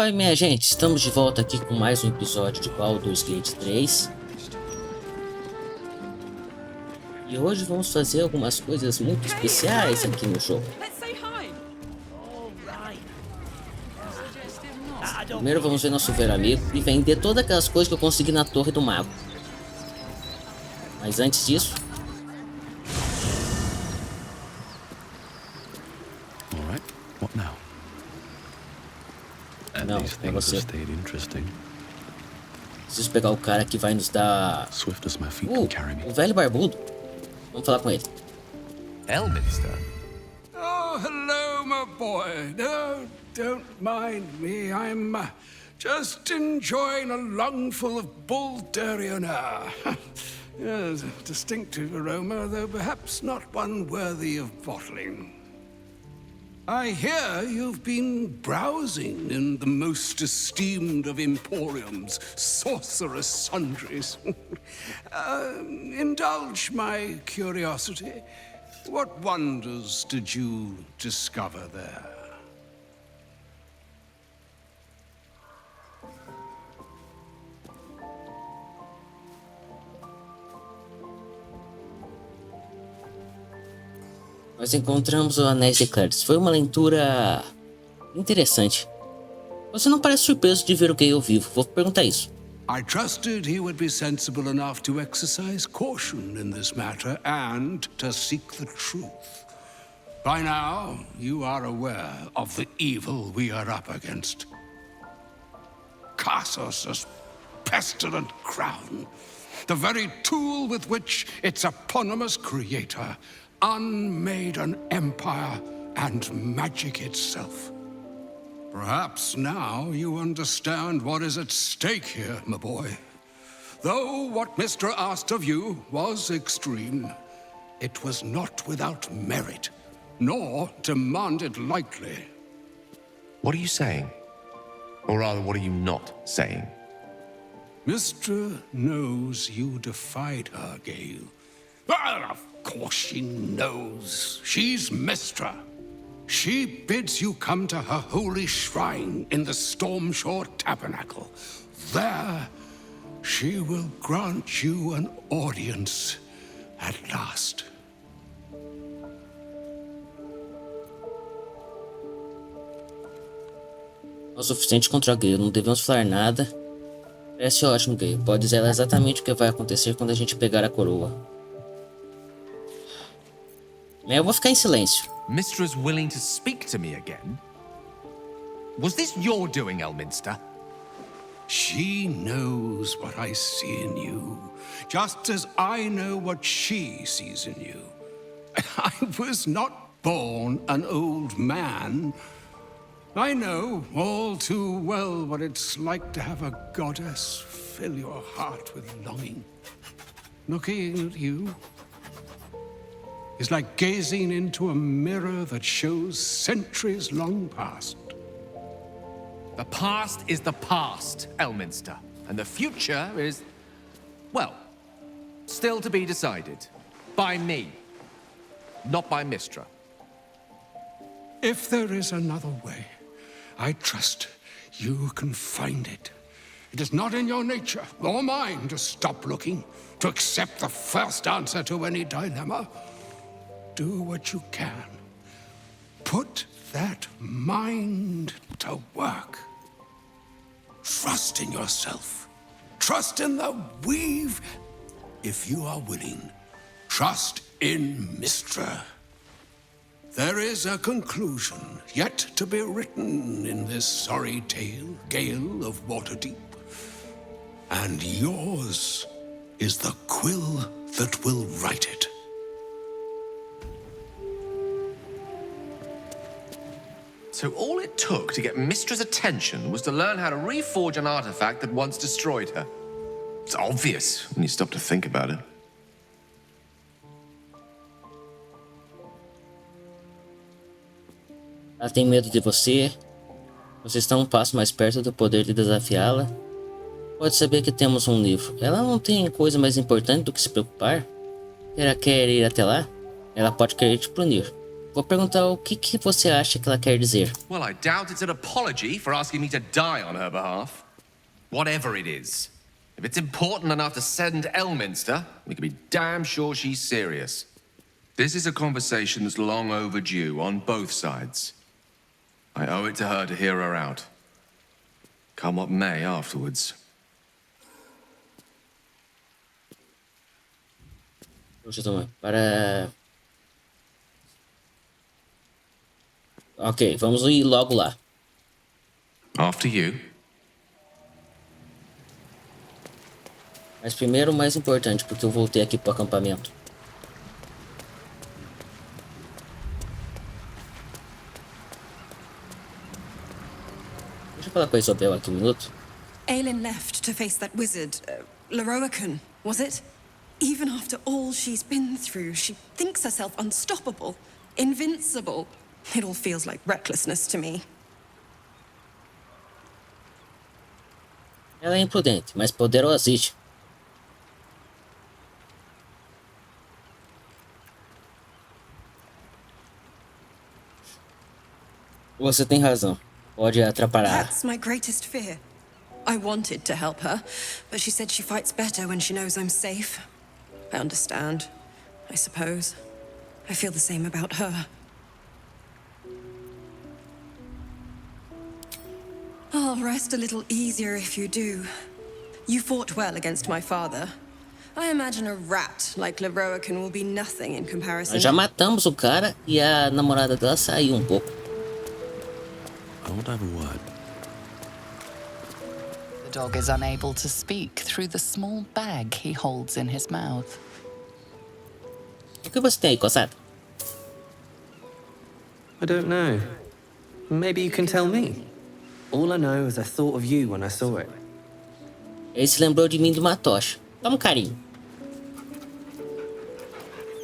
Oi, minha gente, estamos de volta aqui com mais um episódio de Baldur's Gate 3. E hoje vamos fazer algumas coisas muito especiais aqui no jogo. Primeiro vamos ver nosso velho amigo e vender todas aquelas coisas que eu consegui na Torre do Mago. Mas antes disso... Não, é você. Preciso pegar o cara que vai nos dar... o velho barbudo. Vamos falar com ele. Elminster? Oh, hello, my boy. No, don't mind me. I'm just enjoying a lungful of Baldurian air. Yes, a distinctive aroma, though perhaps not one worthy of bottling. I hear you've been browsing in the most esteemed of emporiums, sorcerous sundries. Indulge my curiosity. What wonders did you discover there? Nós encontramos o Anéis de Clérigos. Foi uma leitura interessante. Você não parece surpreso de ver o Gale vivo. Vou perguntar isso. I trusted he would be sensible enough to exercise caution in this matter and to seek the truth. By now, you are aware of the evil we are up against. Cassus' pestilent crown, the very tool with which its eponymous creator unmade an empire and magic itself. Perhaps now you understand what is at stake here, my boy. Though what Mr. asked of you was extreme, it was not without merit, nor demanded lightly. What are you saying? Or rather, what are you not saying? Mr. knows you defied her, Gale. Well, of course she knows. She's Mistra. She bids you come to her holy shrine in the Stormshore Tabernacle. There, she will grant you an audience at last. É o suficiente contra a Gale, não devemos falar nada. Parece ótimo, Gale. Pode dizer exatamente o que vai acontecer quando a gente pegar a coroa. Eu vou ficar em silêncio. Mistra's willing to speak to me again? Was this your doing, Elminster? She knows what I see in you, just as I know what she sees in you. I was not born an old man. I know all too well what it's like to have a goddess fill your heart with longing. Looking at you is like gazing into a mirror that shows centuries long past. The past is the past, Elminster. And the future is, well, still to be decided. By me. Not by Mistra. If there is another way, I trust you can find it. It is not in your nature or mine to stop looking, to accept the first answer to any dilemma. Do what you can. Put that mind to work. Trust in yourself. Trust in the weave, if you are willing. Trust in Mistra. There is a conclusion yet to be written in this sorry tale, Gale of Waterdeep. And yours is the quill that will write it. So all it took to get Mistra's attention was to learn how to reforge an artifact that once destroyed her. It's obvious when you stop to think about it. Ela tem medo de você. Você está um passo mais perto do poder de desafiá-la. Pode saber que temos um livro. Ela não tem coisa mais importante do que se preocupar. Ela quer ir até lá? Ela pode querer te punir. Vou perguntar o que você acha que ela quer dizer. Well, I doubt it's an apology for asking me to die on her behalf. Whatever it is. If it's important enough to send Elminster, we can be damn sure she's serious. This is a conversation that's long overdue on both sides. I owe it to her to hear her out. Come what may afterwards. Puxa, toma. Para... Ok, vamos ir logo lá. After you. Mas primeiro o mais importante, porque eu voltei aqui pro acampamento. Deixa eu falar com a Isabel aqui um minuto. Aelin left to face that wizard, Leroican, was it? Even after all she's been through, she thinks herself unstoppable, invincible. It all feels like recklessness to me. Ela é imprudente, mas poderosíssima. Você tem razão. Pode atrapalhar. That's my greatest fear. I wanted to help her, but she said she fights better when she knows I'm safe. I understand, I suppose. I feel the same about her. I'll rest a little easier if you do. You fought well against my father. I imagine a rat like Leroican will be nothing in comparison. Nós já matamos o cara e a namorada dela saiu um pouco. I want to have a word. The dog is unable to speak through the small bag he holds in his mouth. O que você tem aí, coçada? I don't know. Maybe you can tell me. All I know is I thought of you when I saw it. Ele se lembrou de mim de uma tocha. Toma um carinho.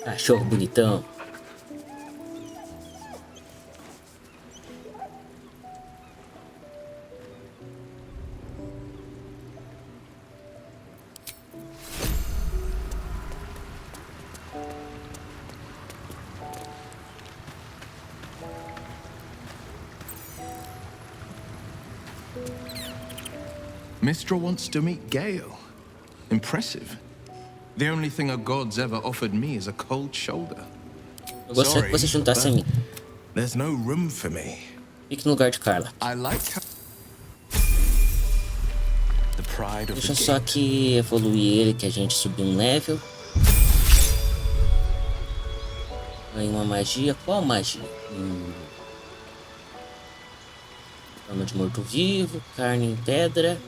Cachorro bonitão. Mistra wants to meet Gale. Impressive. The only thing a god's ever offered me is a cold shoulder. Eu gostaria que você juntasse a mim. There's no room for me. Fique no lugar de Carla. I like her. The pride of Deixa the só game. que evoluir ele, que a gente subiu um level. Ganhei uma magia. Qual magia? Arma de morto-vivo, carne em pedra.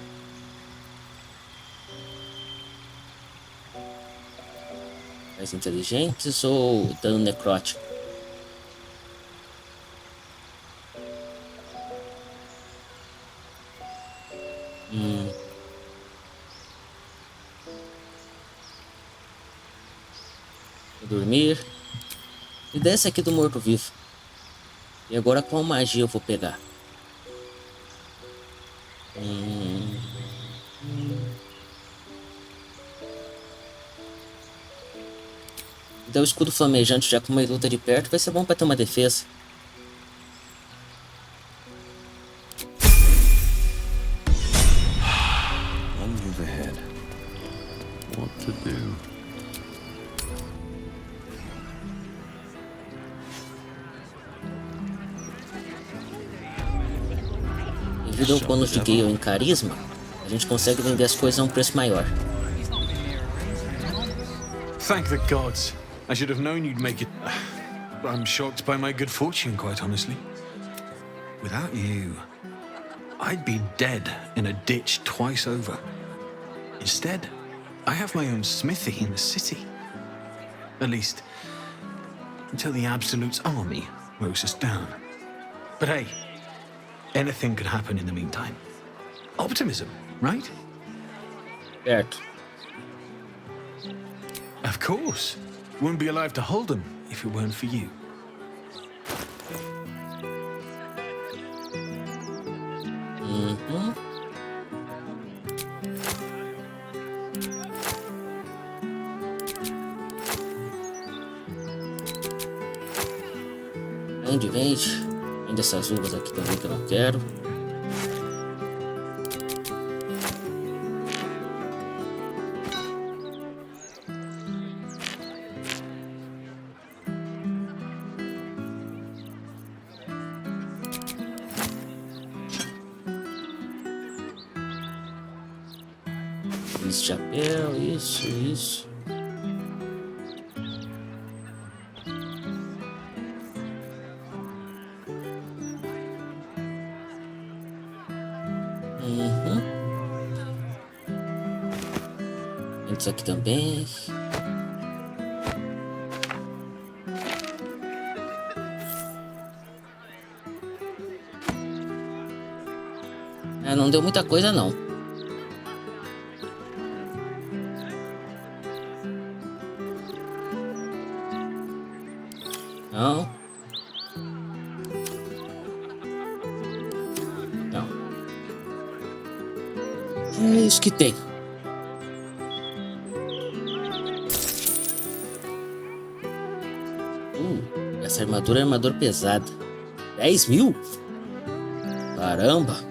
Mais inteligentes ou dano necrótico? Vou dormir. E desse aqui do morto-vivo. E agora qual magia eu vou pegar? Então o escudo flamejante, já com uma luta de perto, vai ser bom para ter uma defesa. Under the head. What to do? Devido ao bônus de Gale em carisma, a gente consegue vender as coisas a um preço maior. Thank the gods. I should have known you'd make it. I'm shocked by my good fortune, quite honestly. Without you, I'd be dead in a ditch twice over. Instead, I have my own smithy in the city. At least, until the Absolute's army mows us down. But hey, anything could happen in the meantime. Optimism, right? Certo. Of course. Wouldn't be alive to hold them if it weren't for you. Vende. Vende essas uvas aqui também que eu não quero. Esse chapéu, isso. Isso aqui também. Não deu muita coisa não. Não. É isso que tem. Essa armadura é armadura pesada. 10 mil? Caramba.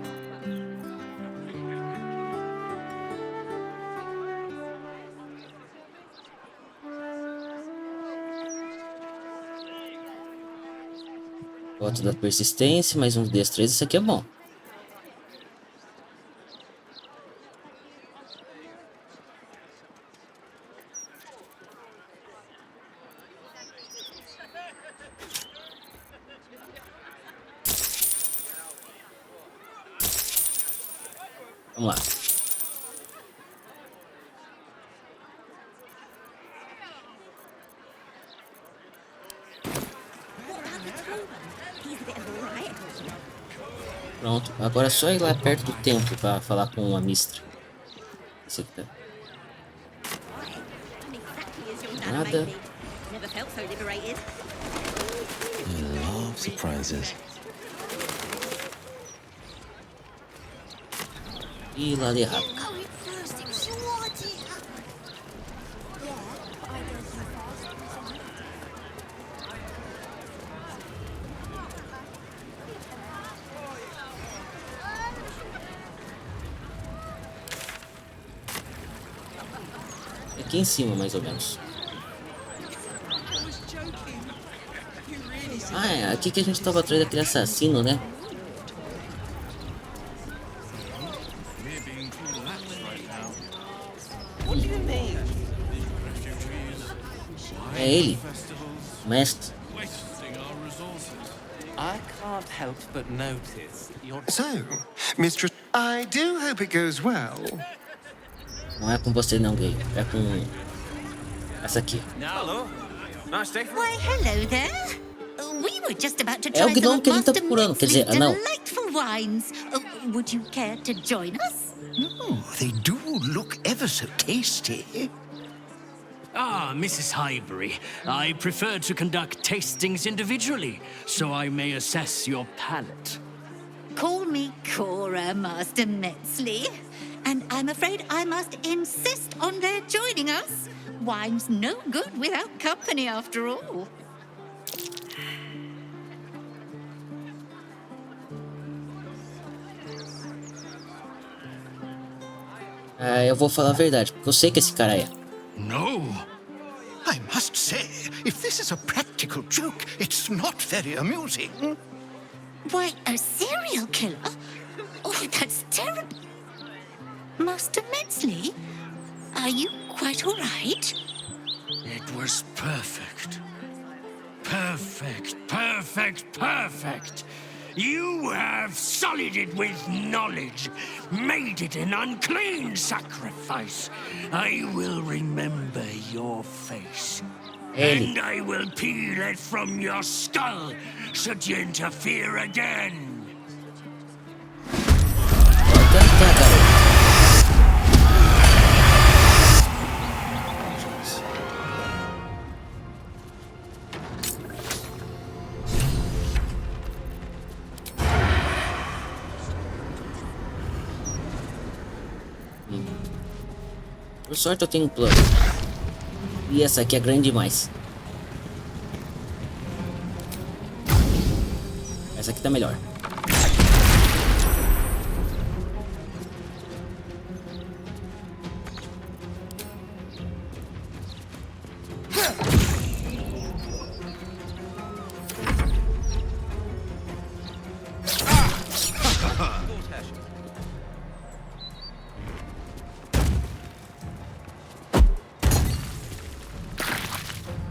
Foto da persistência, mais um destreza. Isso aqui é bom. Vamos lá. Pronto, agora é só ir lá perto do templo para falar com a mistra. Esse aqui tá. Nada. I love surprises. Ih, lá ali errado. Aqui em cima, mais ou menos. Ah, é aqui que a gente tava atrás daquele assassino, né? É ele, mestre. I can't help but notice your... So, Mistress, I do hope it goes well. Não é com você não, gay. É com essa aqui. Hello. Nice day for... Why, hello there. We were just about to É o try some gnomo of que ele tá Master procurando, quer dizer, não. delightful wines. Would you care to join us? Oh, they do look ever so tasty. Ah, Mrs. Highbury, I prefer to conduct tastings individually, so I may assess your palate. Call me Cora, Master Metzley. And I'm afraid I must insist on their joining us. Wine's no good without company, after all. Ah, eu vou falar a verdade, porque eu sei que esse cara é. No. I must say, if this is a practical joke, it's not very amusing. Why, a serial killer? Oh, that's terrible. Master Metzley, are you quite all right? It was perfect. Perfect. You have sullied it with knowledge, made it an unclean sacrifice. I will remember your face. And I will peel it from your skull, should you interfere again. Por sorte eu tenho um plano. E essa aqui é grande demais. Essa aqui tá melhor.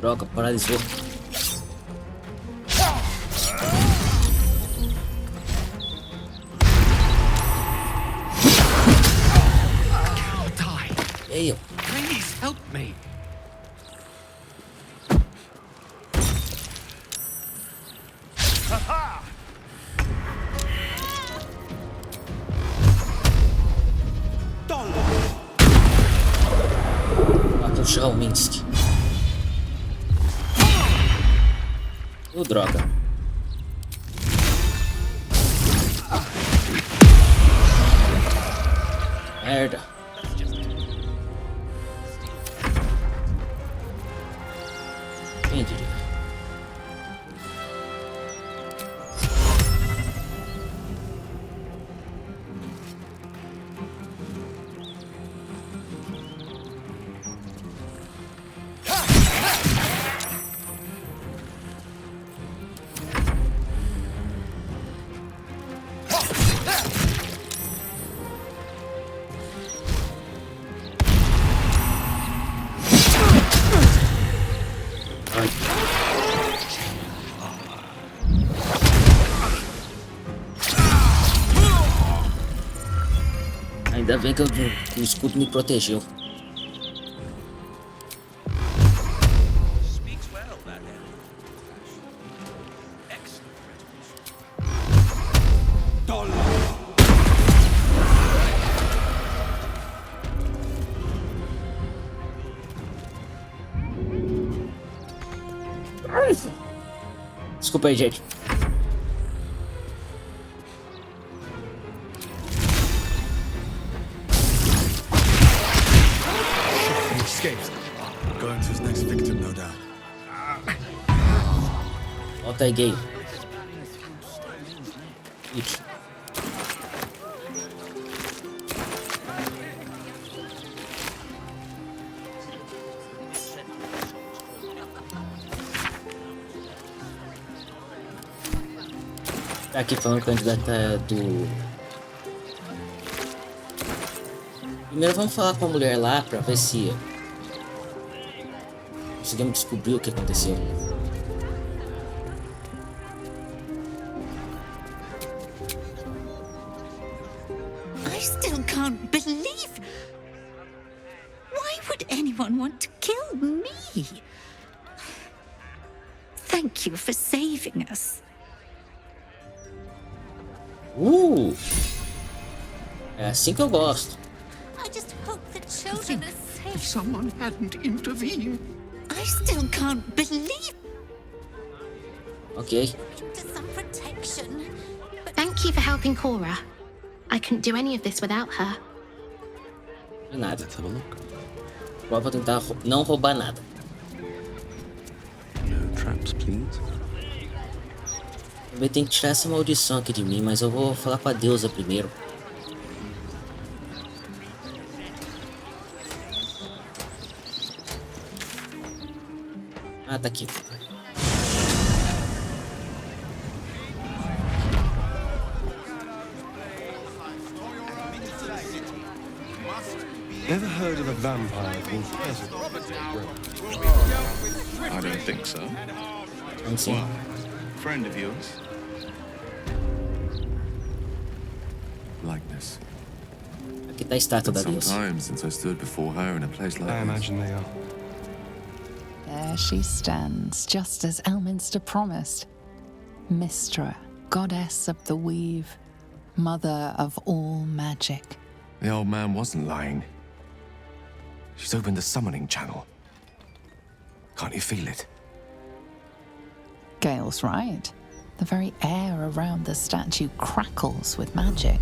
Droga, paralisou. Ei, Please help me. puxar o Minsk. Droga. Merda. Quem diria? Ainda bem que o escudo me protegeu. Desculpa aí, gente. Going to his next victim, no doubt. Volta aí, gay. Ixi. Tá aqui falando que o candidato é do... Primeiro vamos falar com a mulher lá pra ver se conseguimos descobrir o que aconteceu. I still can't believe. Why would anyone want to kill me? Thank you for saving us. É assim que eu gosto. I just hope the children are safe. If someone hadn't intervened. I still can't believe. Ok. Some protection. Thank you for helping Cora. I couldn't do any of this without her. De nada. Agora vou tentar não roubar nada. No traps, please. Também tem que tirar essa maldição aqui de mim, mas eu vou falar com a deusa primeiro. Ah, tá aqui. Ever heard of a vampire called Ezra? I don't think so. Why? Friend of yours? Likeness. Aqui tá a estátua da Some deusa. time since I stood before her in a place like I this. imagine they are. There she stands, just as Elminster promised. Mystra, goddess of the weave, mother of all magic. The old man wasn't lying. She's opened the summoning channel. Can't you feel it? Gale's right. The very air around the statue crackles with magic,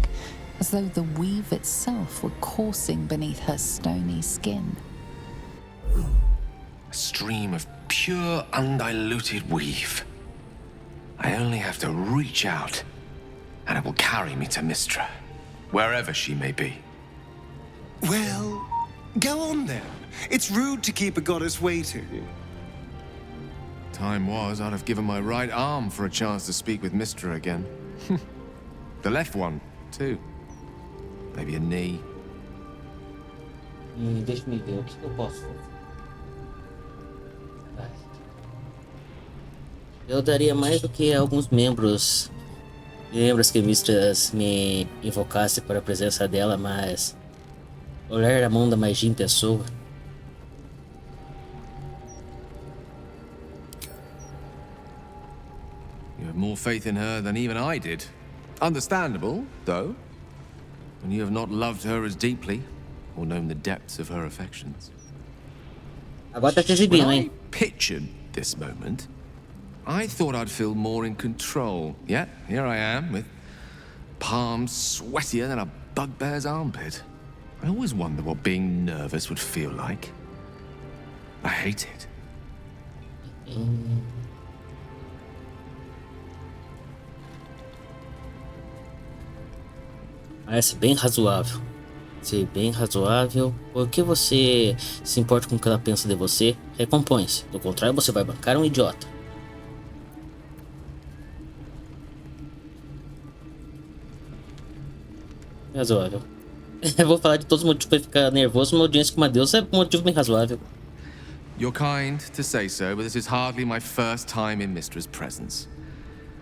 as though the weave itself were coursing beneath her stony skin. A stream of pure, undiluted weave. I only have to reach out, and it will carry me to Mystra, wherever she may be. Well, go on then. It's rude to keep a goddess waiting. Time was, I'd have given my right arm for a chance to speak with Mystra again. The left one, too. Maybe a knee. Deixa-me ver o que eu posso fazer. Eu daria mais do que alguns membros que Mistras me invocasse para a presença dela, mas olhar a mão da magia em pessoa. You have more faith in her than even I did. Understandable, though, when you have not loved her as deeply or known the depths of her affections. Agora tá te exibindo, When hein? I pictured this moment, I thought I'd feel more in control. Yet, here I am, with palms sweatier than a bugbear's armpit. I always wonder what being nervous would feel like. I hate it. Parece bem razoável. Ser bem razoável. Por que você se importa com o que ela pensa de você? Recompõe-se. Do contrário, você vai bancar um idiota. Razoável. Eu vou falar de todos os motivos para ficar nervoso. Uma audiência com uma deusa é um motivo bem razoável. You're kind to say so, but this is hardly my first time in Mistra's presence.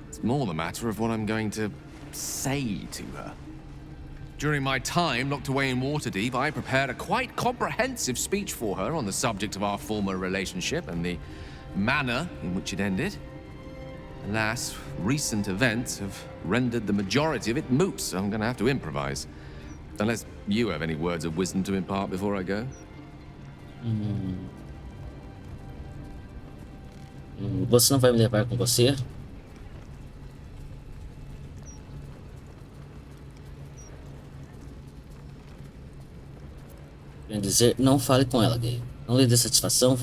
It's more the matter of what I'm going to say to her. During my time locked away in Waterdeep, I prepared a quite comprehensive speech for her on the subject of our former relationship and the manner in which it ended. Alas, recent events have rendered the majority of it moot, so I'm going to have to improvise. Unless you have any words of wisdom to impart before I go. Você não vai me levar com você? Quer dizer, não fale com ela, gay. Não lhe dê satisfação,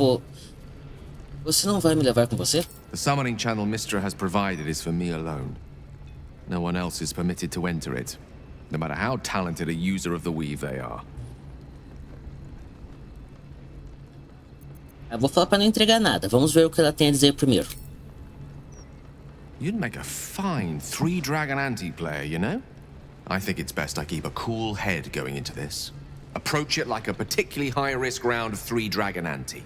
Você não vai me levar com você? The summoning channel Mystra has provided is for me alone. No one else is permitted to enter it, no matter how talented a user of the weave they are. Eu vou falar para não entregar nada. Vamos ver o que ela tem a dizer primeiro. You'd make a fine 3-dragon anti-player, you know? I think it's best I keep a cool head going into this. Approach it like a particularly high-risk round of 3-dragon ante.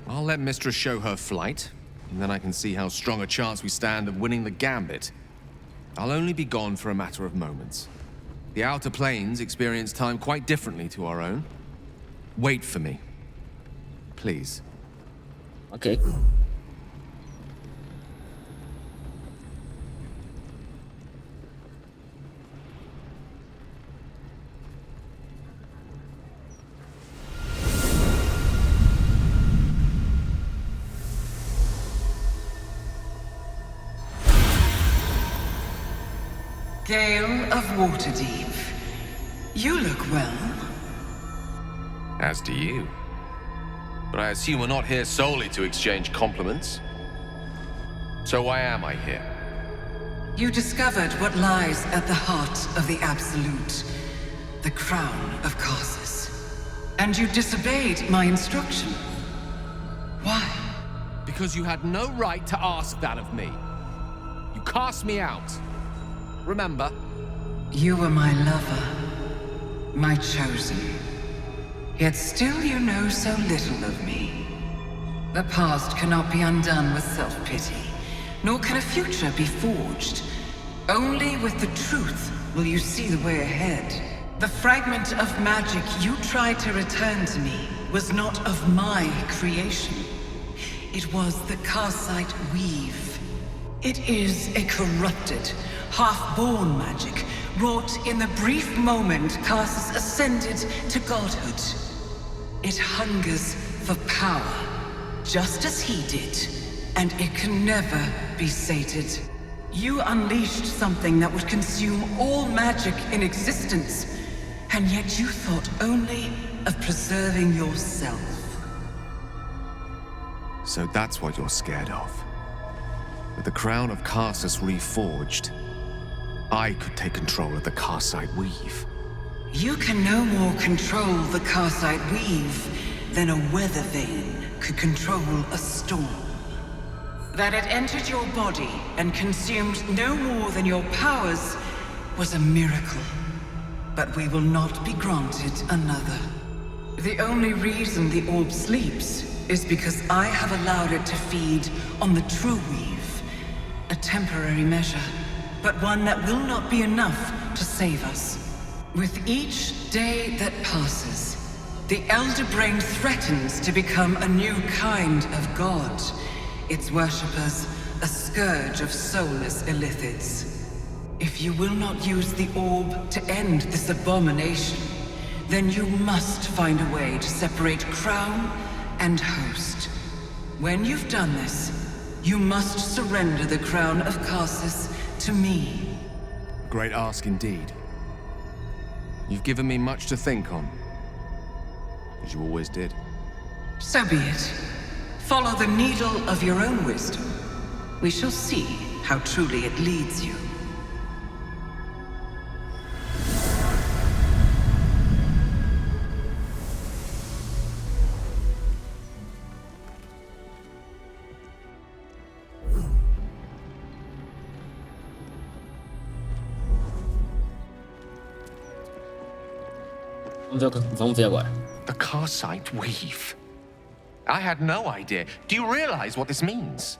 I'll let Mistress show her flight, and then I can see how strong a chance we stand of winning the gambit. I'll only be gone for a matter of moments. The Outer Planes experience time quite differently to our own. Wait for me. Please. Ok. Gale of Waterdeep, you look well. As do you. But I assume we're not here solely to exchange compliments. So why am I here? You discovered what lies at the heart of the Absolute, the crown of Karsus. And you disobeyed my instruction. Why? Because you had no right to ask that of me. You cast me out. Remember? You were my lover, my chosen. Yet still you know so little of me. The past cannot be undone with self-pity, nor can a future be forged. Only with the truth will you see the way ahead. The fragment of magic you tried to return to me was not of my creation. It was the Karsite weave. It is a corrupted, half-born magic, wrought in the brief moment Karsus ascended to godhood. It hungers for power, just as he did, and it can never be sated. You unleashed something that would consume all magic in existence, and yet you thought only of preserving yourself. So that's what you're scared of. With the crown of Karsus reforged, I could take control of the Karsite weave. You can no more control the Karsite weave than a weather vane could control a storm. That it entered your body and consumed no more than your powers was a miracle. But we will not be granted another. The only reason the orb sleeps is because I have allowed it to feed on the true weave. A temporary measure, but one that will not be enough to save us. With each day that passes, the Elder Brain threatens to become a new kind of god. Its worshippers, a scourge of soulless illithids. If you will not use the orb to end this abomination, then you must find a way to separate crown and host. When you've done this, you must surrender the crown of Karsus to me. A great ask indeed. You've given me much to think on, as you always did. So be it. Follow the needle of your own wisdom. We shall see how truly it leads you. Vamos ver agora. The Karsite weave. I had no idea. Do you realize what this means?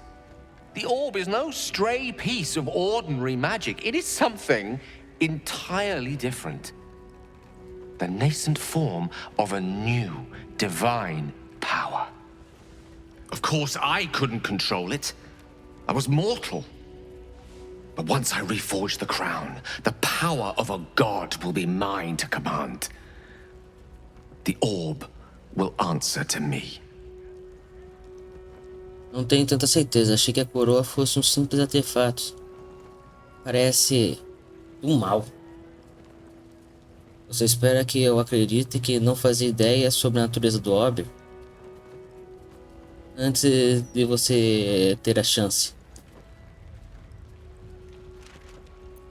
The orb is no stray piece of ordinary magic. It is something entirely different. The nascent form of a new divine power. Of course, I couldn't control it. I was mortal. But once I reforge the crown, the power of a god will be mine to command. The orb will answer to me. Não tenho tanta certeza. Achei que a coroa fosse um simples artefato. Parece do mal. Você espera que eu acredite que não fazia ideia sobre a natureza do orbe? Antes de você ter a chance.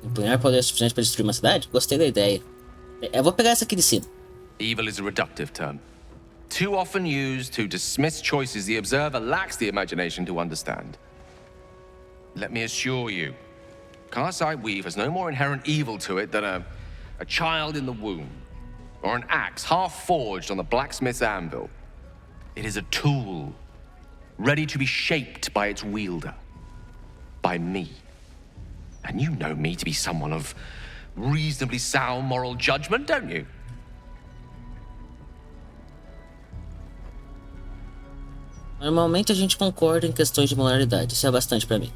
Empunhar poder suficiente para destruir uma cidade? Gostei da ideia. Eu vou pegar essa aqui de cima. Evil is a reductive term. Too often used to dismiss choices the observer lacks the imagination to understand. Let me assure you, Karsite weave has no more inherent evil to it than a child in the womb, or an axe half forged on the blacksmith's anvil. It is a tool, ready to be shaped by its wielder, by me. And you know me to be someone of reasonably sound moral judgment, don't you? Normalmente a gente concorda em questões de moralidade. Isso é bastante pra mim.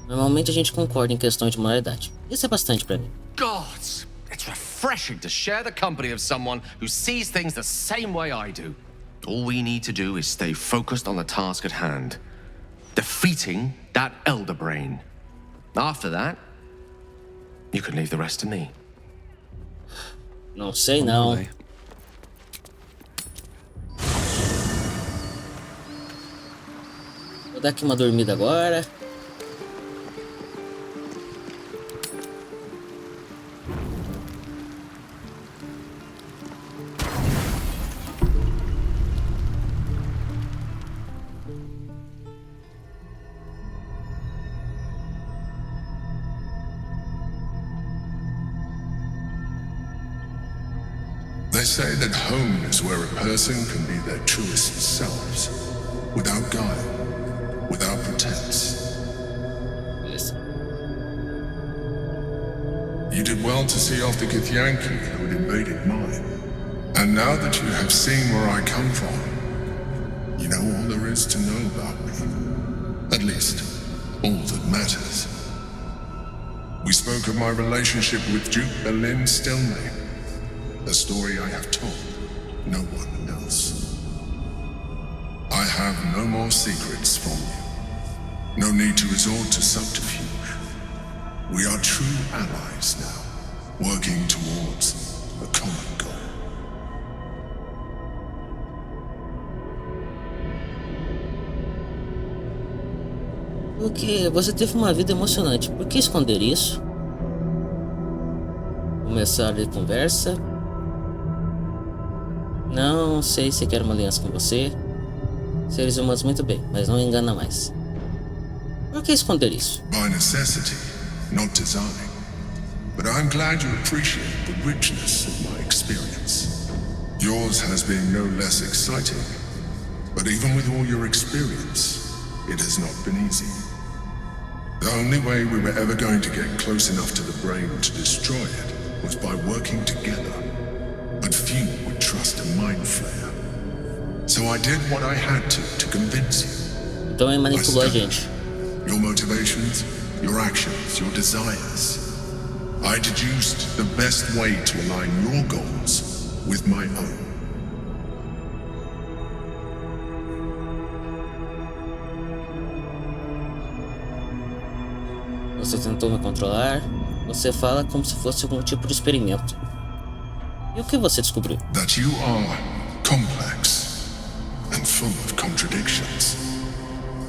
Normalmente a gente concorda em questões de moralidade. Isso é bastante pra mim. Gods, it's refreshing to share the company of someone who sees things the same way I do. All we need to do is stay focused on the task at hand. Defeating that Elder Brain. After that, you can leave the rest to me. Não sei não. Vou dar aqui uma dormida agora. They say that home is where a person can be their truest selves, without guile, without pretense. Yes. You did well to see off the Githyanki who had invaded mine. And now that you have seen where I come from, you know all there is to know about me. At least, all that matters. We spoke of my relationship with Duke Berlin Stilney. A story I have told no one else. I have no more secrets from you. No need to resort to subterfuge. We are true allies now, working towards a common goal. Porque você teve uma vida emocionante. Por que esconder isso? Começar a conversa. Não sei se quero uma aliança com você. Seres humanos muito bem, mas não engana mais. Por que esconder isso? By necessity, not design. But I'm glad you appreciate the richness of my experience. Yours has been no less exciting. But even with all your experience, it has not been easy. The only way we were ever going to get close enough to the brain to destroy it was by working together. But few would trust a mind flayer. So I did what I had to convince you. Então ele manipulou a gente. Your motivations, your actions, your desires. I deduced the best way to align your goals with my own. Você tentou me controlar. Você fala como se fosse algum tipo de experimento. E o que você descobriu? That you are complex and full of contradictions.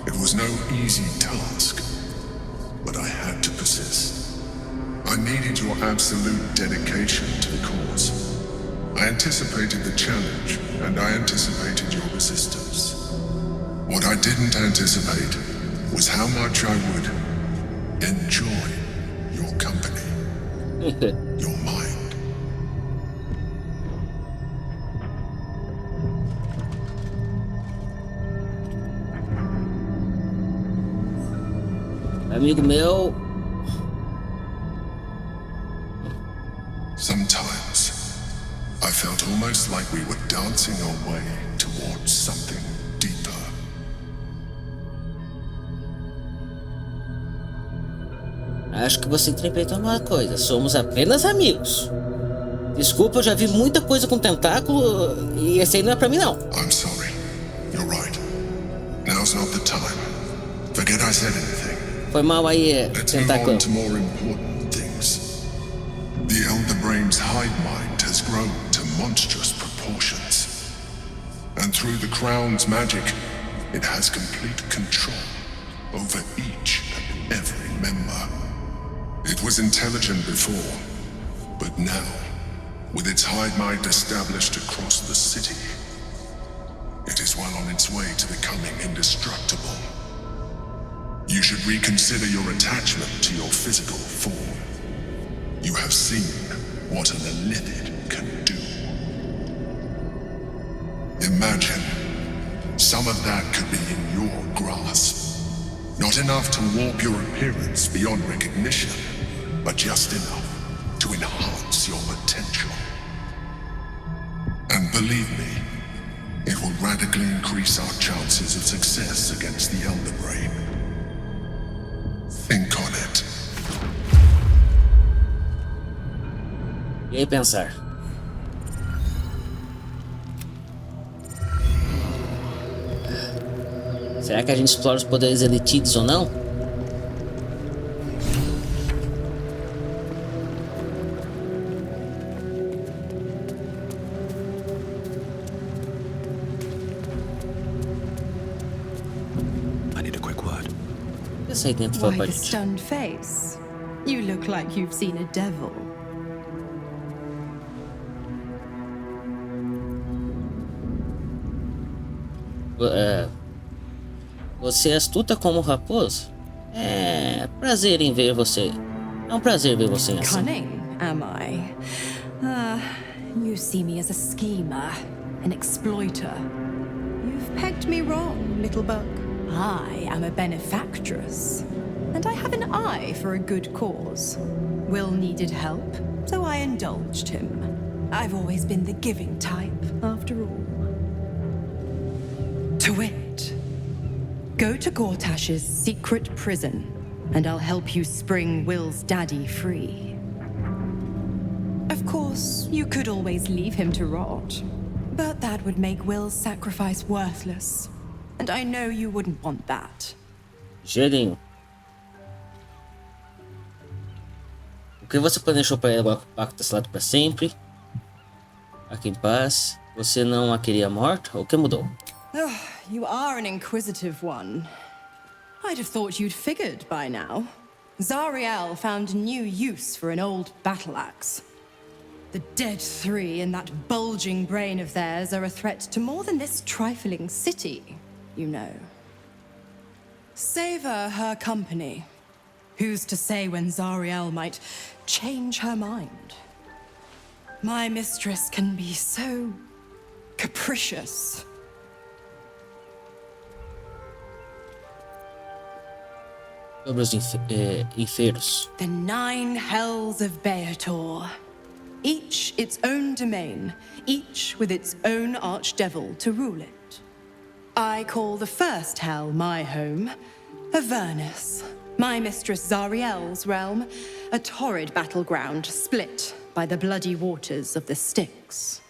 It was no easy task, but I had to persist. I needed your absolute dedication to the cause. I anticipated the challenge, and I anticipated your resistance. What I didn't anticipate was how much I would enjoy your company, your mind. Amigo meu. Sometimes I felt almost like we were dancing our way towards something deeper. Acho que você interpretou uma coisa. Somos apenas amigos. Desculpa, eu já vi muita coisa com tentáculo e esse aí não é pra mim não. I'm sorry. You're right. Now's not the time. Forget I said anything. Foi mal aí, Let's move tentáculo. on to more important things. The Elder Brain's hive mind has grown to monstrous proportions. And through the Crown's magic, it has complete control over each and every member. It was intelligent before, but now, with its hive mind established across the city, it is well on its way to becoming indestructible. You should reconsider your attachment to your physical form. You have seen what an Illithid can do. Imagine some of that could be in your grasp. Not enough to warp your appearance beyond recognition, but just enough to enhance your potential. And believe me, it will radically increase our chances of success against the Elder Brain. Think on it. E aí pensar. Será que a gente explora os poderes elitides ou não? I need a quick word. Essa aí dentro fala Why pra the gente. stunned face? You look like you've seen a devil. Você é astuta como um raposo? É prazer em ver você. É um prazer ver você assim. Cunning, am I? You see me as a schemer, an exploiter. You've pegged me wrong, little bug. I am a benefactress, and I have an eye for a good cause. Will needed help, so I indulged him. I've always been the giving type, after all. To wit, go to Gortash's secret prison, and I'll help you spring Will's daddy free. Of course, you could always leave him to rot, but that would make Will's sacrifice worthless, and I know you wouldn't want that. Gelinho. O que você planejou para ela? O pacto selado para sempre? Aqui em paz. Você não a queria morta? O que mudou? You are an inquisitive one. I'd have thought you'd figured by now. Zariel found new use for an old battle axe. The dead three in that bulging brain of theirs are a threat to more than this trifling city, you know. Savor her company. Who's to say when Zariel might change her mind? My mistress can be so capricious. Sobre os infeiros. The 9 hells of Beator. Each its own domain, each with its own archdevil to rule it. I call the first hell my home, Avernus. My mistress Zariel's realm, a torrid battleground split by the bloody waters of the Styx.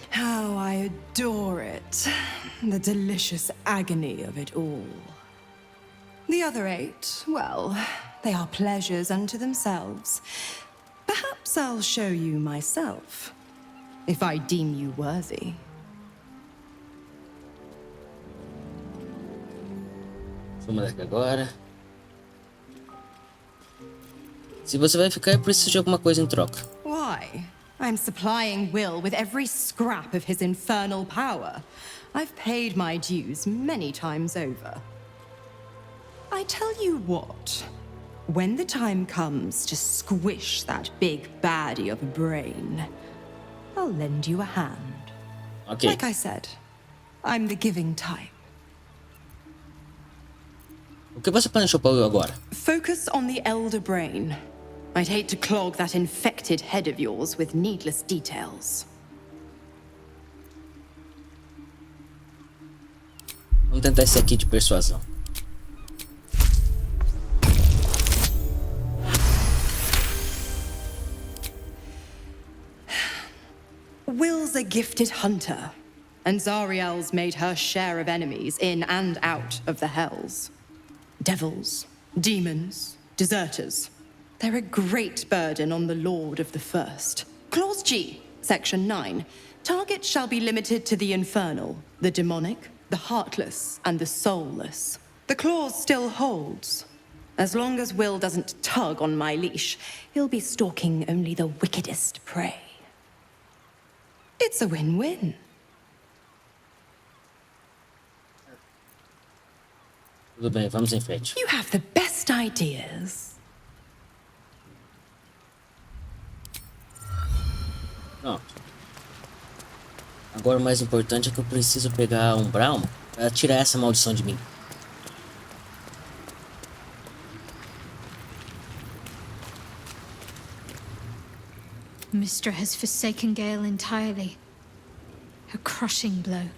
How I adore it, the delicious agony of it all. The other 8, well, they are pleasures unto themselves. Perhaps I'll show you myself, if I deem you worthy. Vamos daqui agora. Se você vai ficar, eu preciso de alguma coisa em troca. Why? I'm supplying Will with every scrap of his infernal power. I've paid my dues many times over. I tell you what, when the time comes to squish that big baddie of a brain, I'll lend you a hand. Okay. Like I said, I'm the giving type. O que você planejou para eu agora? Focus on the elder brain. I'd hate to clog that infected head of yours with needless details. Vamos tentar esse aqui de persuasão. Will's a gifted hunter, and Zariel's made her share of enemies in and out of the hells. Devils, demons, deserters. They're a great burden on the Lord of the First. Clause G, Section 9. Target shall be limited to the infernal, the demonic, the heartless, and the soulless. The clause still holds. As long as Will doesn't tug on my leash, he'll be stalking only the wickedest prey. It's a win-win. Tudo bem, vamos em frente. You have the best ideas. Pronto. Agora o mais importante é que eu preciso pegar um Brown para tirar essa maldição de mim. Mystra has forsaken Gale entirely. A crushing blow.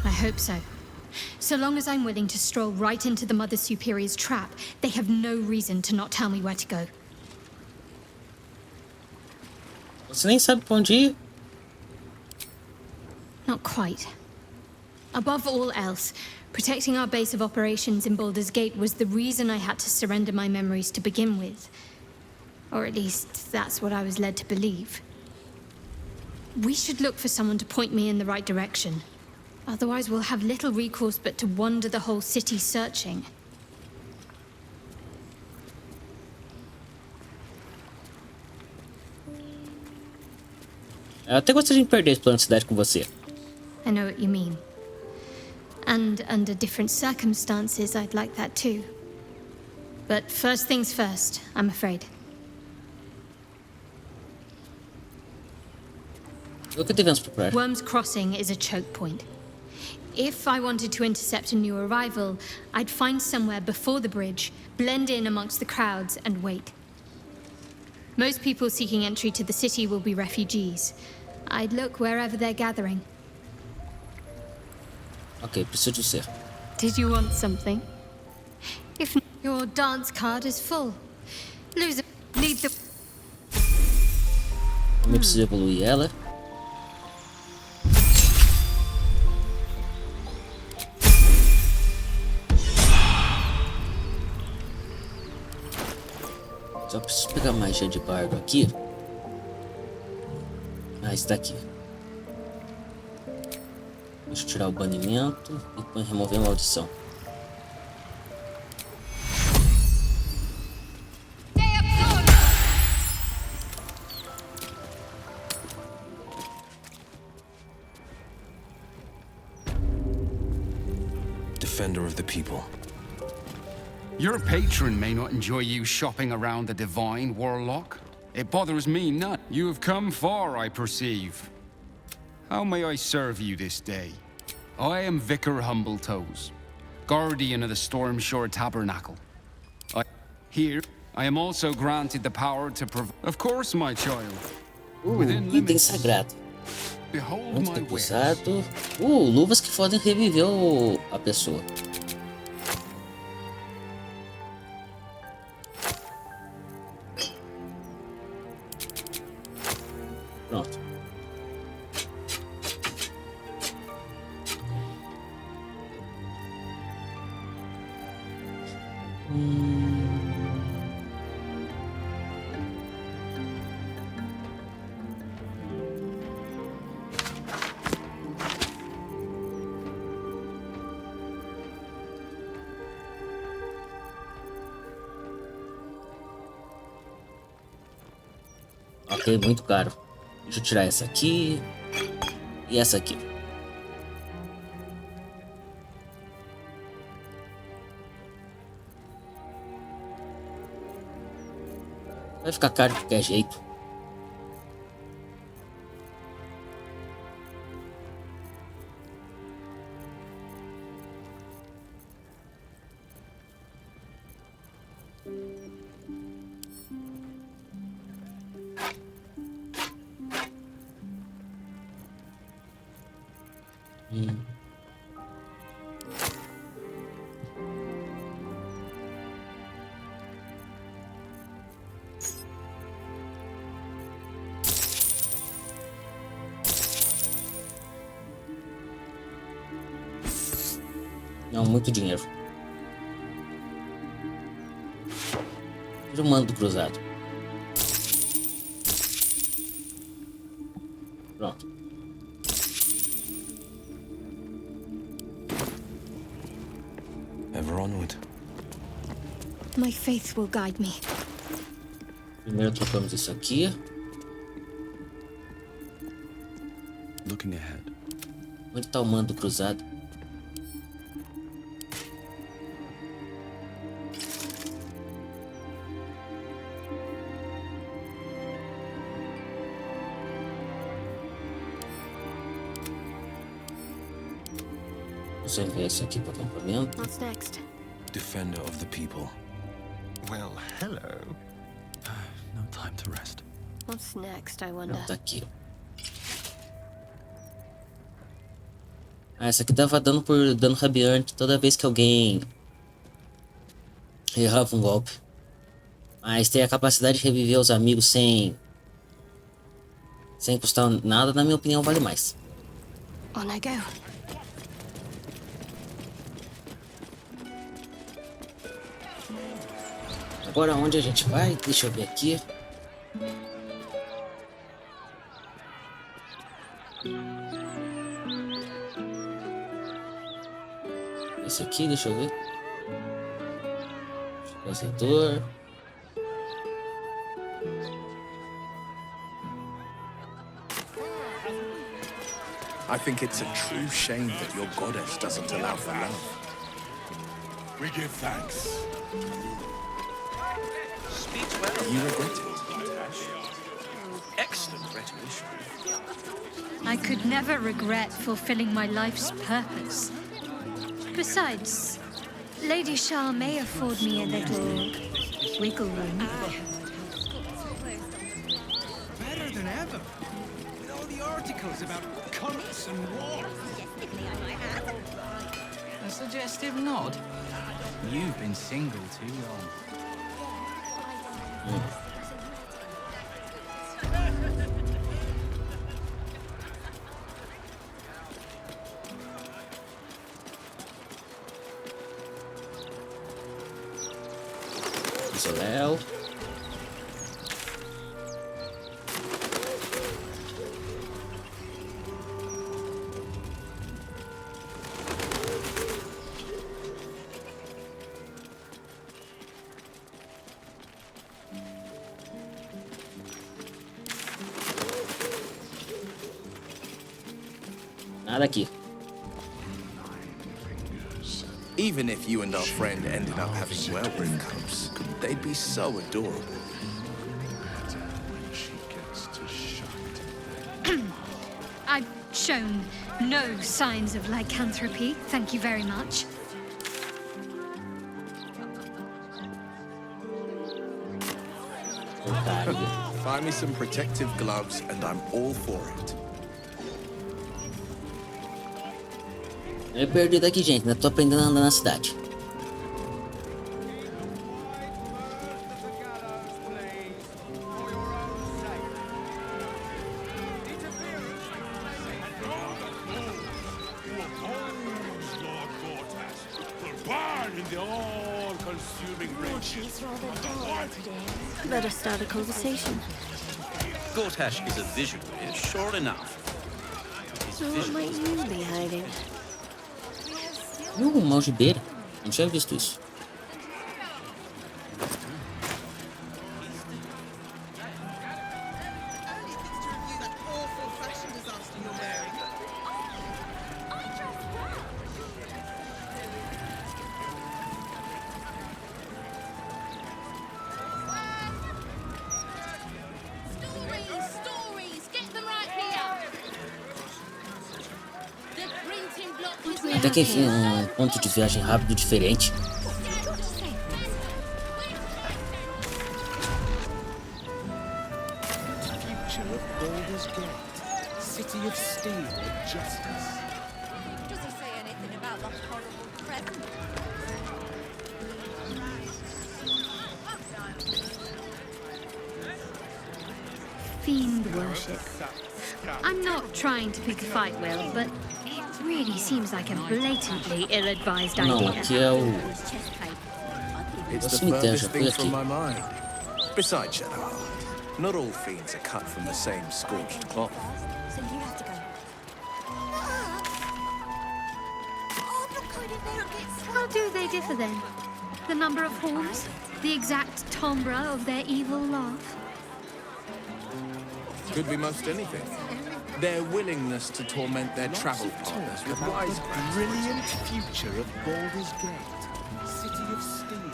I hope so. So long as I'm willing to stroll right into the Mother Superior's trap, they have no reason to not tell me where to go. Você nem sabe pra onde ir? Not quite. Above all else, protecting our base of operations in Baldur's Gate was the reason I had to surrender my memories to begin with. Or at least, that's what I was led to believe. We should look for someone to point me in the right direction. Otherwise, we'll have little recourse but to wander the whole city searching. Eu até gostaria de perder esse plano de cidade com você. I know what you mean. And under different circumstances, I'd like that too. But first things first, I'm afraid. O que devemos procurar? Worm's Crossing is a choke point. If I wanted to intercept a new arrival, I'd find somewhere before the bridge, blend in amongst the crowds, and wait. Most people seeking entry to the city will be refugees. I'd look wherever they're gathering. Ok, preciso de você. Did you want something? If not, your dance card is full. Loser, leave the... Eu preciso evoluir ela. Só preciso pegar magia de bardo aqui. Ah, está aqui. Deixa eu tirar o banimento e remover a maldição. Defender of the people. Your patron may not enjoy you shopping around the divine, Warlock. It bothers me none. You have come far, I perceive. How may I serve you this day? I am Vicar Humbletoes, guardian of the Stormshore Tabernacle. Here, I am also granted the power to Of course, my child. Item sagrado. Behold Muito my tempo usado. Luvas que podem reviver a pessoa. Pronto. Ok, muito caro. Deixa eu tirar essa aqui e essa aqui. Vai ficar caro de qualquer jeito. Não, muito dinheiro. Tira o mando cruzado. Pronto. Ever onward. My faith will guide me. Primeiro trocamos isso aqui. Looking ahead. Onde está o mando cruzado? Vou enviar isso aqui para o acampamento. What's next? Defender of the people. Well, hello. No time to rest. What's next, I wonder? Não, tá aqui. Essa aqui dava dano por dano rabiante toda vez que alguém errava um golpe. Mas ter a capacidade de reviver os amigos sem custar nada, na minha opinião, vale mais. On I go. Agora onde a gente vai? Deixa eu ver aqui. Esse aqui, deixa eu ver. Expositor. I think it's a true shame that your goddess doesn't allow for love. We give thanks. Speaks well. You regret it, Ash. Excellent rhetorician. I could never regret fulfilling my life's purpose. Besides, Lady Shah may afford me a little wiggle room. Better than ever. With all the articles about cults and war. A suggestive nod. You've been single too long. Léo. Nada aqui. Even if you and our friend ended up having werewolf cubs, they'd be so adorable. I've shown no signs of lycanthropy, thank you very much. Find me some protective gloves and I'm all for it. Eu perdido aqui, gente. Ainda tô aprendendo a andar na cidade. Better start a conversation. Gortash is a visionary, sure enough. So what might you be hiding? Uma algibeira? Não tinha visto isso. Até que enfim, um ponto de viagem rápido diferente. Future of Baldur's Gate, city of steel and justice. Does he say anything about the horrible present? Fiend worship. I'm not trying to pick a fight, Will, but it really seems like a blatantly ill-advised Não, idea. aqui é o... It's the cemitério, furthest já fui thing aqui. from my mind. Besides, Shadowheart, not all fiends are cut from the same scorched cloth. So you have to go. How do they differ then? The number of horns? The exact timbre of their evil laugh? Could be most anything. Their willingness to torment their travel partners with wise Brilliant future of Baldur's Gate, city of steel.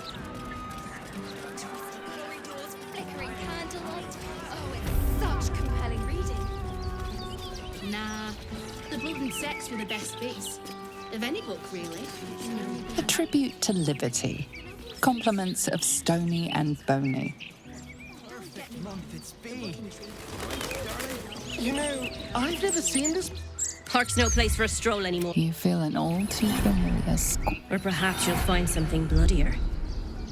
Corridors, flickering candlelight. Oh, it's such compelling reading. Nah, the blood and sex were the best bits. Of any book, really. A tribute to liberty. Compliments of Stony and Boney. Perfect month it's been. You know, I've never seen this. Park's no place for a stroll anymore. You feel an all too familiar Or perhaps you'll find something bloodier.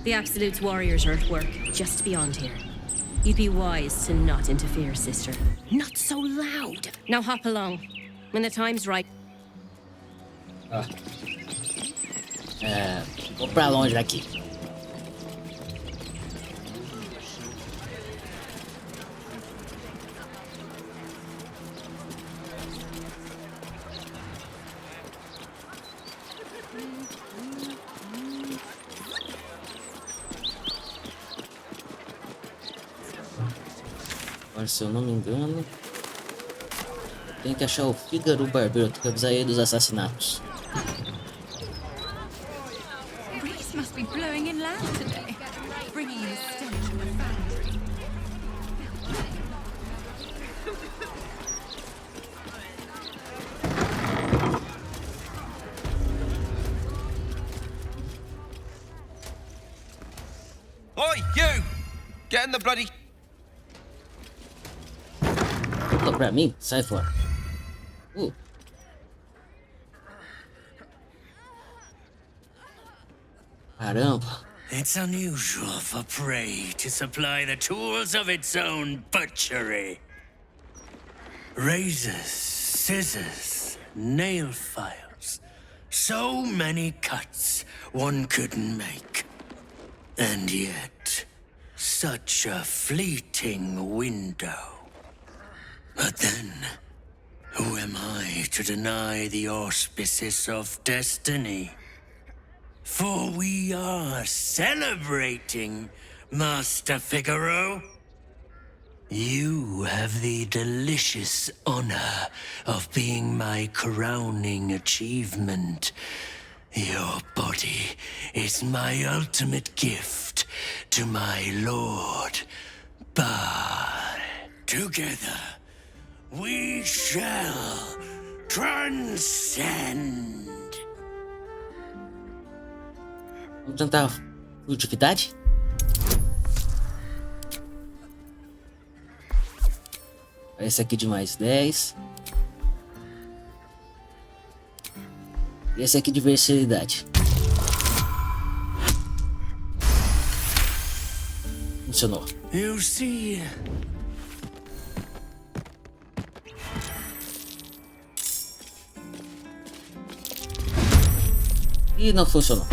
The Absolute's warriors are at work, just beyond here. You'd be wise to not interfere, sister. Not so loud! Now hop along. When the time's right. Vou pra longe daqui. Agora, se eu não me engano, eu tenho que achar o Fígaro Barbeiro. Tenho que avisar ele dos assassinatos. Breeze must be blowing inland today, bringing in a stench from the foundry. Oi, you! Get in the bloody... Volta pra mim? Sai fora. Caramba. It's unusual for prey to supply the tools of its own butchery. Razors, scissors, nail files. So many cuts one couldn't make. And yet, such a fleeting window. But then, who am I to deny the auspices of destiny? For we are celebrating, Master Figaro. You have the delicious honor of being my crowning achievement. Your body is my ultimate gift to my lord, Bard. Together, we shall transcend. Vamos tentar furtividade? Esse aqui de mais 10. E esse aqui de versatilidade. Funcionou. You see. E não funcionou.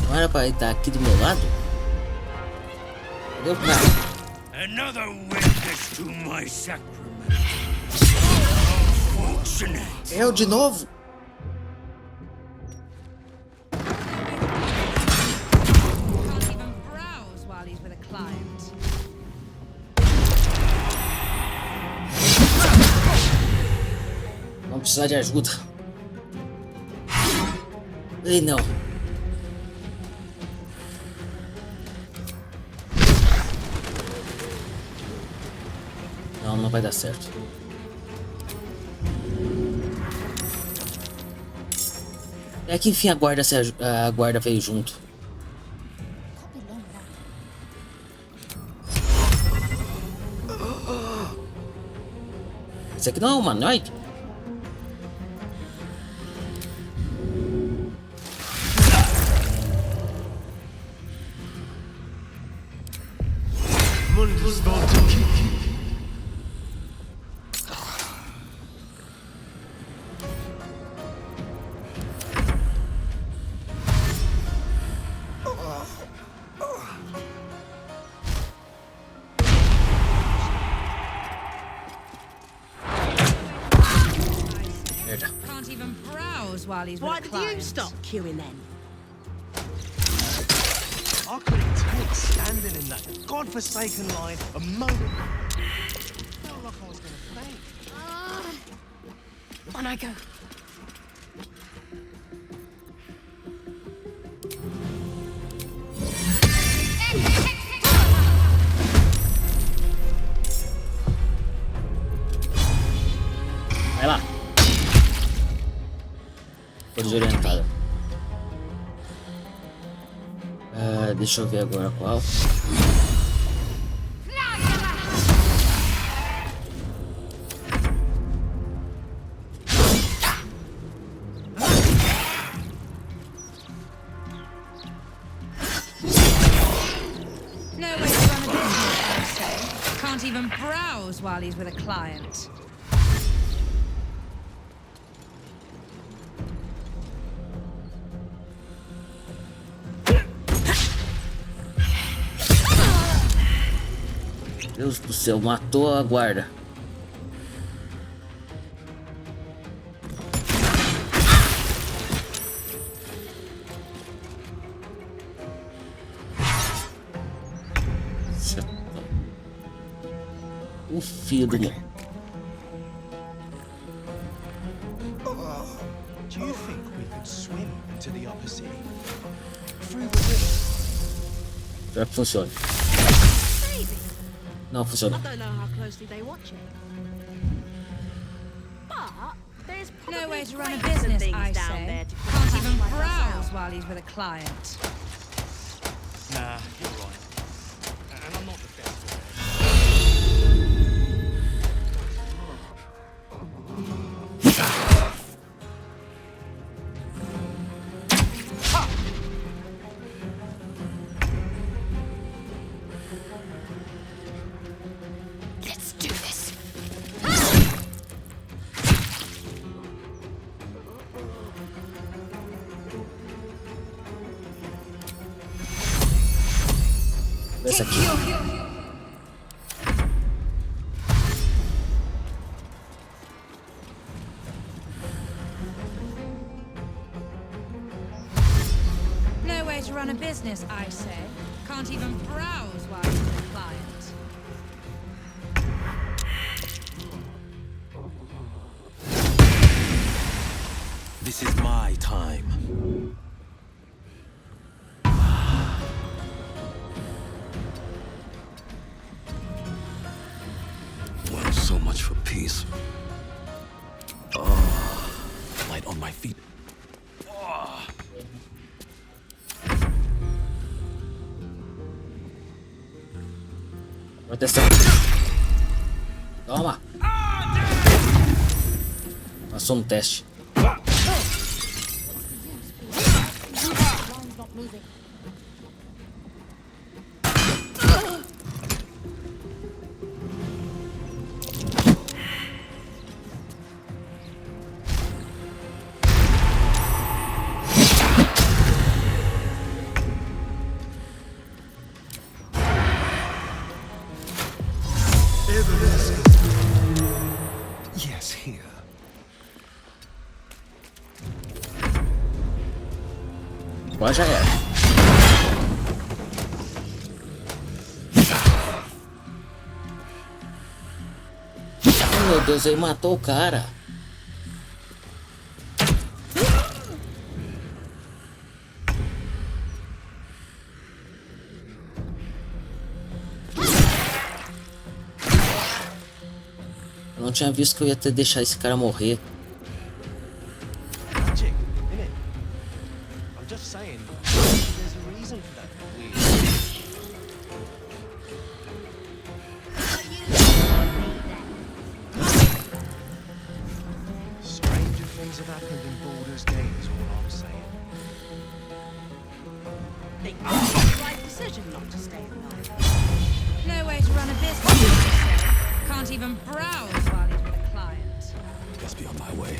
Não era para ele estar aqui do meu lado? Cadê o cara? Another witness to my sacrament. Unfortunate. Eu de novo? Can't even browse while he's with a client. Vamos precisar de ajuda. Ei, não. Não vai dar certo. É que enfim a guarda veio junto. Esse aqui não é um humanoide? Can't even browse while he's Why with a did client. you stop queuing then? I couldn't take standing in that godforsaken line a moment. Felt like I was gonna faint. On I go. Vai lá. Tô desorientado. Deixa eu ver agora qual. No way to run a business, I say. Can't even browse while he's with a client. Deus do céu, matou a guarda. O filho do meu. Do you think we could swim into the upper sea? Through the river? Será que funciona? Não funciona. I don't know how closely they watch it. But there's No way probably to run a crates and business, things I down say. there to Can't even like browse myself. while he's with a client. Nah, you're right. And I'm not defensive. Let's do this. Essa aqui. No way to run a business, I say. Can't even browse while he's with a client. This is my time. Well, so much for peace. Oh, light on my feet. Oh. Proteção. Toma. Passou no teste. Yes, here. Agora já era. Oh, meu Deus, ele matou o cara. Eu não tinha visto que eu ia ter que deixar esse cara morrer. Magic, innit? I'm just saying, there's a reason for that weird. Stranger things have happened in Baldur's Gate is all I'm saying. They made the right decision not to stay alive. No way to run a business. Can't even browse while he's with a client. Best be on my way.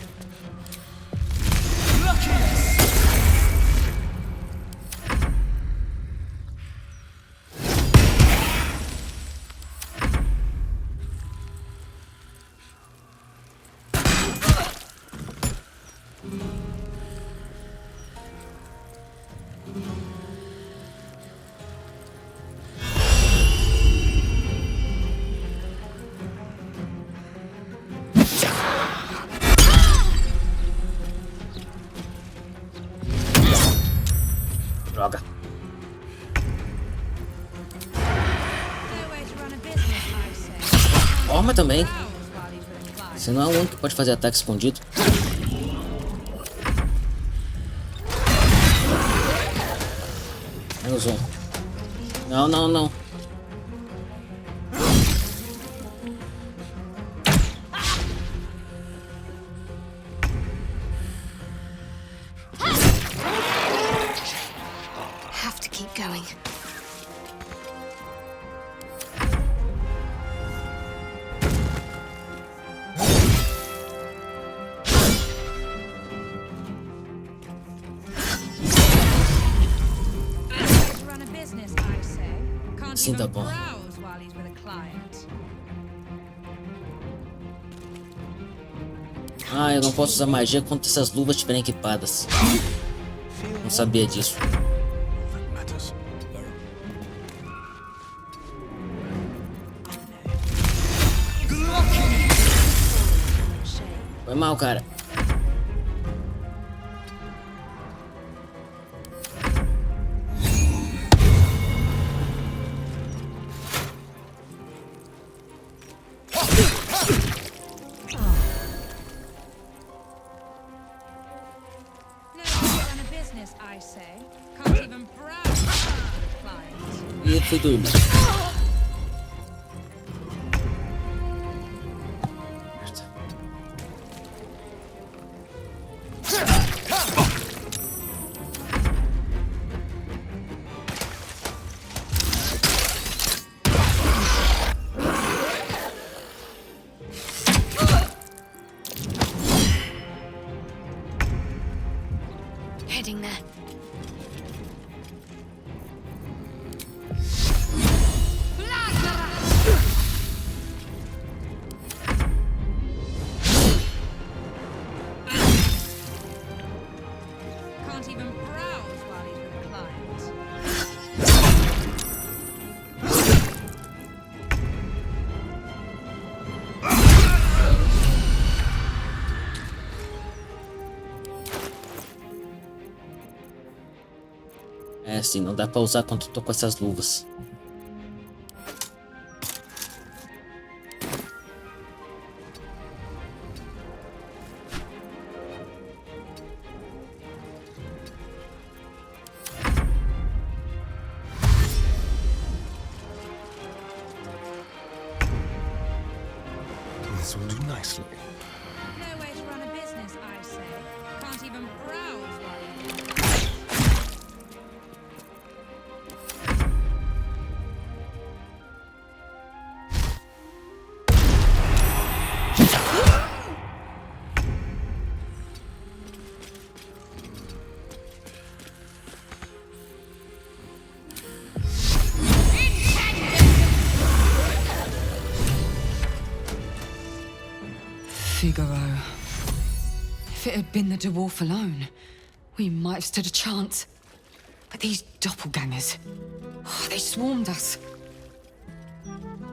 Droga. Forma também. Você não é o único que pode fazer ataque escondido. Menos um. Não, não, não. Going. Run a business, I say. Can't Sim, tá even bom. browse while he's with a client. Ah, eu não posso usar magia quando essas luvas estiverem equipadas. Não sabia disso. Foi mal, cara. E ele foi dormir. Heading there. Can't even browse while he's with a client. assim, não dá pra usar quando eu tô com essas luvas. This will do nicely. No way to run a business, I say. Can't even browse while you're here. Figaro. If it had been the dwarf alone, we might have stood a chance. But these doppelgangers, they swarmed us.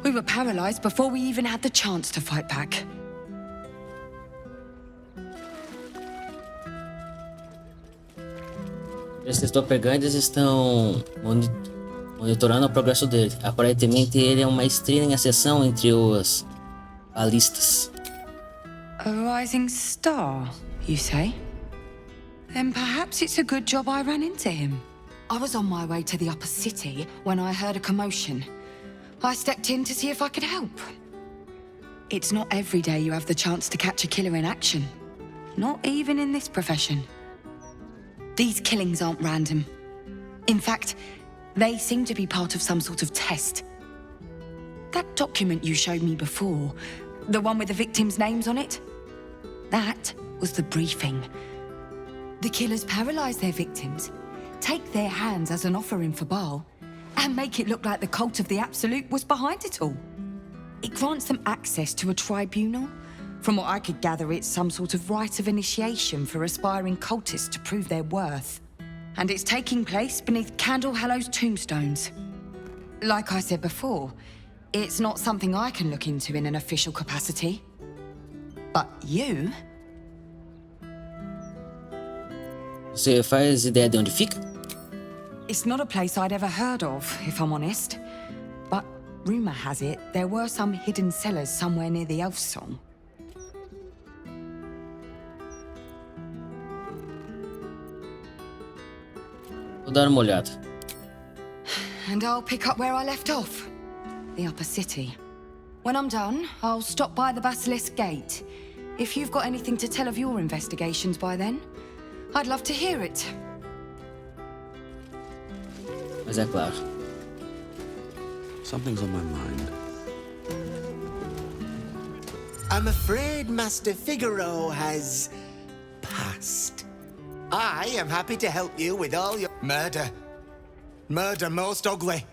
We were paralyzed before we even had the chance to fight back. Esses doppelgangers estão monitorando o progresso dele. Aparentemente ele é uma estrela em ascensão entre os balistas. A rising star, you say? Then perhaps it's a good job I ran into him. I was on my way to the upper city when I heard a commotion. I stepped in to see if I could help. It's not every day you have the chance to catch a killer in action. Not even in this profession. These killings aren't random. In fact, they seem to be part of some sort of test. That document you showed me before, the one with the victims' names on it, that was the briefing. The killers paralyze their victims, take their hands as an offering for Baal, and make it look like the cult of the Absolute was behind it all. It grants them access to a tribunal. From what I could gather, it's some sort of rite of initiation for aspiring cultists to prove their worth. And it's taking place beneath Candlehallows tombstones. Like I said before, it's not something I can look into in an official capacity. But you? Você faz ideia de onde fica? It's not a place I'd ever heard of, if I'm honest. But rumor has it there were some hidden cellars somewhere near the Elf Song. Vou dar uma olhada. And I'll pick up where I left off. The upper city. When I'm done, I'll stop by the Basilisk Gate. If you've got anything to tell of your investigations by then, I'd love to hear it. Mas é claro. Something's on my mind. I'm afraid Master Figaro has passed. I am happy to help you with all your murder. Murder most ugly.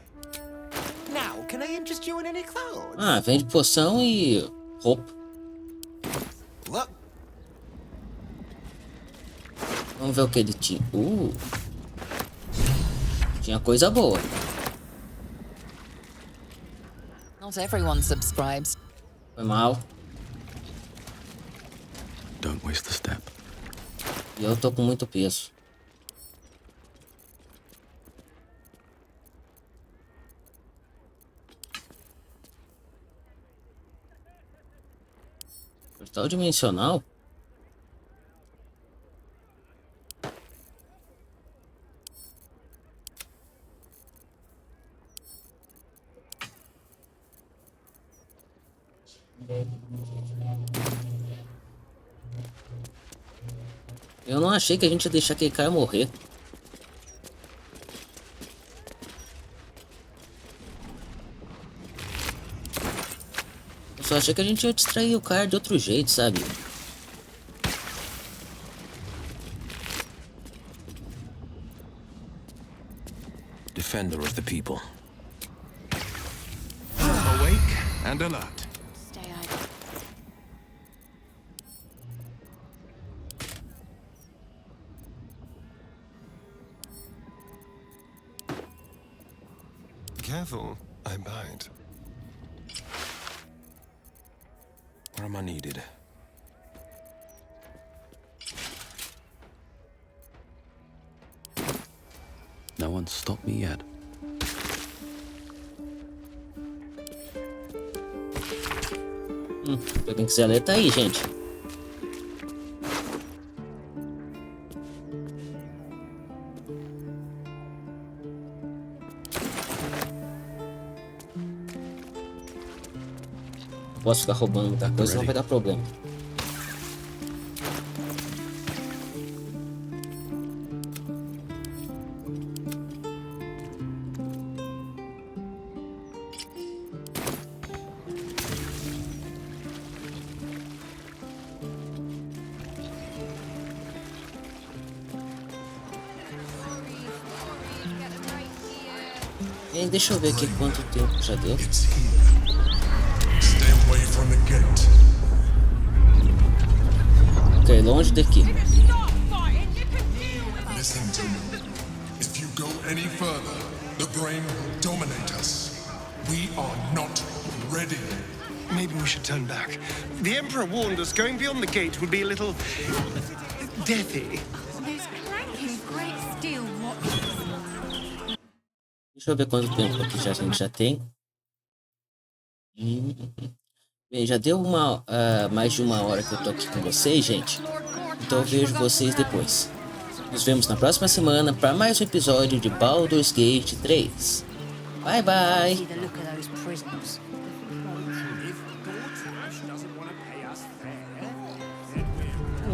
Now, can I interest you in any clothes? Ah, vende poção e roupa. Look. Vamos ver o que ele tinha. Tinha coisa boa. Not everyone subscribes. Foi mal. Don't waste the step. E eu tô com muito peso. Portal dimensional? Eu não achei que a gente ia deixar aquele cara morrer. Eu só achei que a gente ia distrair o cara de outro jeito, sabe? Defender of the people. Awake and alert. Careful, I bite. Where am I needed? No one stop me yet. Pra quem quiser ler, tá aí, gente. Não posso ficar roubando muita coisa, senão vai dar problema. E deixa eu ver aqui quanto tempo já deu. Stay away from the gate. Ok, longe daqui. Listen to me. If you go any further, the brain will dominate us. We are not ready. Maybe we should turn back. The Emperor warned us going beyond the gate would be a little deathy. Those clanking great steel watches. Deixa eu ver quanto tempo aqui a gente já tem. Bem, já deu mais de 1 hora que eu tô aqui com vocês, gente. Então eu vejo vocês depois. Nos vemos na próxima semana para mais um episódio de Baldur's Gate 3. Bye, bye!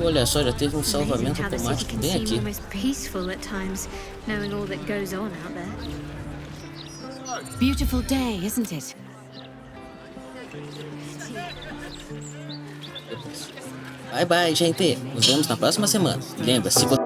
Olha só, já teve um salvamento automático bem aqui. Beautiful day, isn't it? Bye bye, gente. Nos vemos na próxima semana. E lembra, se você